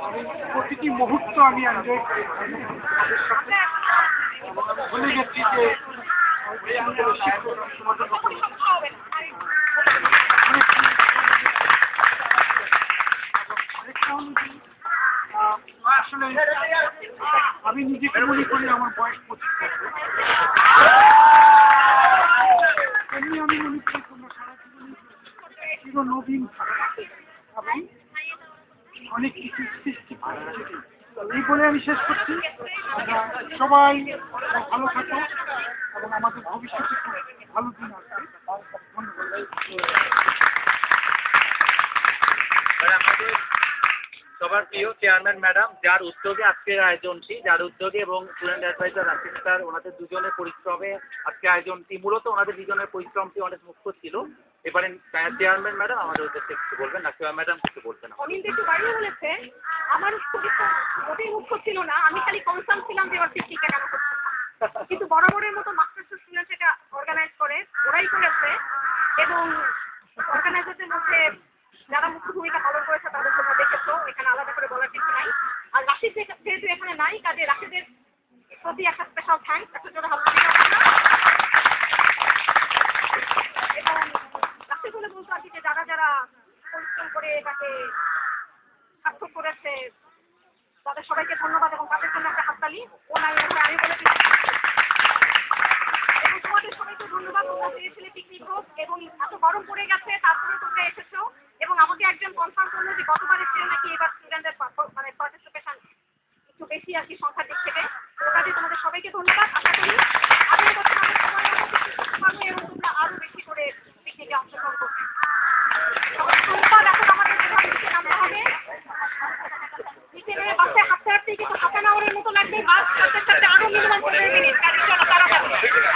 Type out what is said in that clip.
আমি প্রতিটি মুহূর্ত আমি এনজয় করি তাদের সাথে। ভুলে গেছি যে আসলে আমি নিজেকে মনে করি আমার বয়স 25 বছর। এমনি আমি মনে করি তোমরা সারা জীবন চির নবীন এবং অনেক কিছু সৃষ্টি করেছে। এই বলে আমি শেষ করছি। আমরা সবাই ভালো থাকো এবং আমাদের ভবিষ্যতে খুব ভালো দিন আসবে। সবার প্রিয় চেয়ারম্যান ম্যাডাম, যার উদ্যোগে আজকের আয়োজনটি, যার উদ্যোগে এবং স্টুডেন্ট অ্যাডভাইজার রাশিদ স্যার ওনাদের দুজনের পরিশ্রমে আজকে আয়োজনটি, মূলত ওনাদের দুজনের পরিশ্রমটি অনেক মুখ্য ছিল। এবারে চেয়ারম্যান ম্যাডাম আমাদের উদ্দেশ্যে কিছু বলবেন না, চেয়ারম্যান ম্যাডাম কিছু বলবেন না। অনিল একটু বাড়িয়ে বলেছে, আমার মোটেই মুখ্য ছিল না, আমি খালি কনসার্ন ছিলাম যে এবার পিকনিকটা কেন করছে। কিন্তু বরাবরের মতো মাস্টার্স স্টুডেন্ট এটা অর্গানাইজ করে, ওরাই করেছে এবং অর্গানাইজারদের মধ্যে যারা মুখ্য ভূমিকা পালন করেছে তাদের তোমরা দেখেছো, এখানে আলাদা করে বলার কিছু নাই। আর রাশিদ যেহেতু এখানে নাই, কাজে রাশিদের প্রতি একটা স্পেশাল থ্যাঙ্কস, একটা জোড়া হাত এবং রাশিদ বলে বলতো আর কি যে যারা যারা পরিশ্রম করে এটাকে সার্থক করেছে তাদের সবাইকে ধন্যবাদ এবং তাদের জন্য একটা হাততালি। ও নাই আমি বলে এবং তোমাদের সবাইকে ধন্যবাদ। তোমরা চেয়েছিলে পিকনিক হোক এবং এত গরম পড়ে গেছে, তারপরে তোমরা এসেছো এবং আমাকে একজন কনফার্ম করলো যে গতবারের চেয়ে নাকি এবার স্টুডেন্টদের মানে পার্টিসিপেশন একটু বেশি আর কি সংখ্যার দিক থেকে। তো কাজে তোমাদের সবাইকে ধন্যবাদ। আশা করি আগের বছর আমাদের সময়ের মধ্যে পারবে এবং তোমরা আরো বেশি করে পিকনিকে অংশগ্রহণ করবে। সবাই ধন্যবাদ। এখন আমাদের নিচে নামতে হবে, নিচে নেমে বাসে